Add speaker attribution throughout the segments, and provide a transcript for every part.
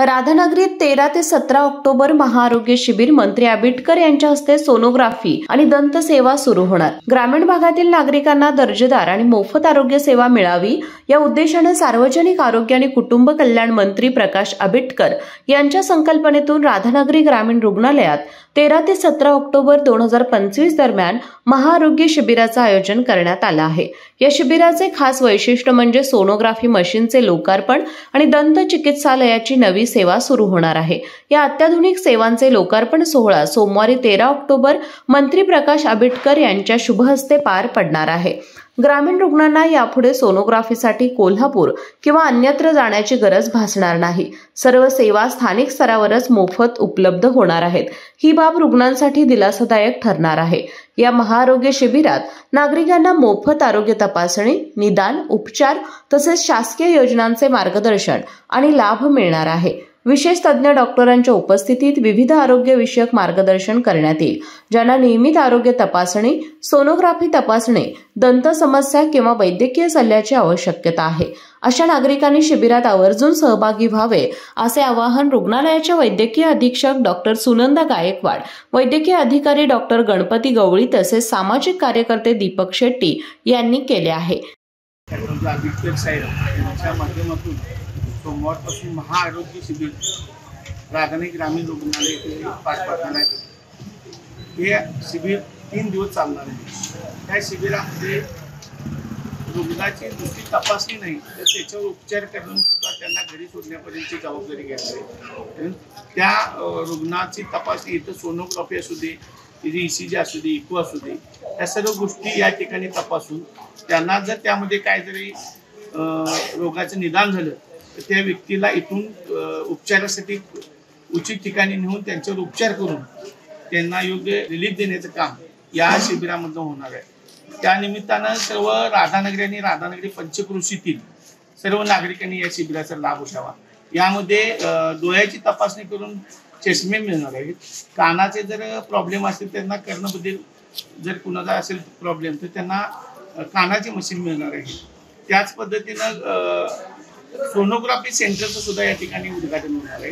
Speaker 1: राधानगरीत 13 ते 17 ऑक्टोबर महाआरोग्य शिबिर मंत्री आबिटकर यांच्या हस्ते सोनोग्राफी आणि दंत सेवा सुरू होणार। ग्रामीण भागातील नागरिकांना दर्जेदार आणि मोफत आरोग्य सेवा मिळावी या उद्देशाने सार्वजनिक आरोग्य आणि कुटुंब कल्याण मंत्री प्रकाश आबिटकर यांच्या संकल्पनेतून राधानगरी ग्रामीण रुग्णालयात 13 ते 17 ऑक्टोबर 2025 दरम्यान महाआरोग्य शिबिराचं आयोजन करण्यात आलं आहे। या शिबिराचे खास वैशिष्ट्य म्हणजे सोनोग्राफी मशीनचे लोकार्पण आणि दंत चिकित्सालयाची नवी सेवा सुरू होणार आहे। या अत्याधुनिक सेवांचे लोकार्पण सोहळा सोमवारी 13 ऑक्टोबर मंत्री प्रकाश आबिटकर यांच्या शुभ हस्ते पार पडणार आहे। ग्रामीण रुग्णांना यापुढे सोनोग्राफीसाठी कोल्हापूर किंवा अन्यत्र जाण्याची गरज भासणार नाही। सर्व सेवा स्थानिक स्तरावरच मोफत उपलब्ध होणार आहेत। ही बाब रुग्णांसाठी दिलासादायक ठरणार आहे। या महाआरोग्य शिबिरात नागरिकांना मोफत आरोग्य तपासणी, निदान, उपचार तसेच शासकीय योजनांचे मार्गदर्शन आणि लाभ मिळणार आहे। विशेष तज्ञ डॉक्टरांच्या उपस्थितीत विविध आरोग्य विषयक मार्गदर्शन करण्यात येईल, ज्यांना नियमित आरोग्य तपासणी, सोनोग्राफी तपासणी, दंत समस्या किंवा वैद्यकीय सल्ल्याची आवश्यकता आहे। अशा नागरिकांनी शिबिरात आवर्जून सहभागी व्हावे असे आवाहन रुग्णालयाच्या वैद्यकीय अधीक्षक डॉक्टर सुनंदा गायकवाड, वैद्यकीय अधिकारी डॉक्टर गणपती गवळी तसेच सामाजिक कार्यकर्ते दीपक शेट्टी यांनी केले आहे।
Speaker 2: सोमवारपासून महाआरोग्य शिबिर राधानगरी ग्रामीण रुग्णालय येथे पार पडणार आहे। हे शिबिर 3 दिवस चालणार आहे। या शिबिरामध्ये रुग्णाची नुसती तपासणी नाही तर त्याच्यावर उपचार करून सुद्धा त्यांना घरी सोडण्यापर्यंतची जबाबदारी घ्यायची आहे। त्या रुग्णाची तपासणी इथं सोनोग्राफी असू दे, तिची ECG असू दे, इको असू दे, या सर्व गोष्टी या ठिकाणी तपासून त्यांना जर त्यामध्ये काय जरी रोगाचं निदान झालं तर त्या व्यक्तीला इथून उपचारासाठी उचित ठिकाणी नेऊन त्यांच्यावर उपचार करून त्यांना योग्य रिलीफ देण्याचं काम या शिबिरामधून होणार आहे। त्या निमित्तानं सर्व राधानगरी आणि राधानगरी पंचक्रोशीतील सर्व नागरिकांनी या शिबिराचा लाभ उठावा। यामध्ये डोळ्याची तपासणी करून चष्मे मिळणार आहेत। कानाचे जर प्रॉब्लेम असतील त्यांना कर्णबधिर जर कुणाचा असेल प्रॉब्लेम तर त्यांना कानाची मशीन मिळणार आहे। त्याच पद्धतीनं सोनोग्राफी सेंटरचं सुद्धा या ठिकाणी उद्घाटन होणार आहे।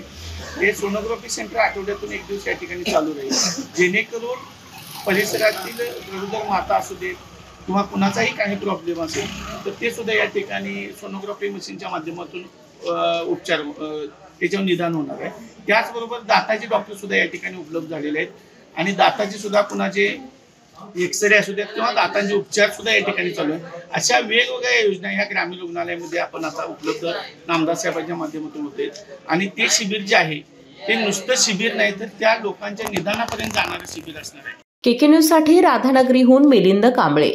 Speaker 2: हे सोनोग्राफी सेंटर आठवड्यातून 1 दिवस या ठिकाणी चालू राहील, जेणेकरून परिसरातील गरोदर माता असू देत किंवा कुणाचाही काही प्रॉब्लेम असेल तर ते सुद्धा या ठिकाणी सोनोग्राफी मशीनच्या माध्यमातून उपचार त्याच्यावर निदान होणार आहे। त्याचबरोबर दाताचे डॉक्टर सुद्धा या ठिकाणी उपलब्ध झालेले आहेत आणि दाताचे सुद्धा कुणाचे एक्सरे असू द्यात किंवा दातांचे उपचार सुद्धा या ठिकाणी चालू आहे। अशा वेगवेगळ्या योजना ह्या ग्रामीण रुग्णालयामध्ये आपण आता उपलब्ध नामदार साहेबांच्या माध्यमातून होते आणि ते शिबिर जे आहे ते नुसतं शिबिर नाही तर त्या लोकांच्या निदानापर्यंत जाणारं शिबिर असणार आहे।
Speaker 1: केके न्यूज साठी राधानगरीहून मिलिंद कांबळे।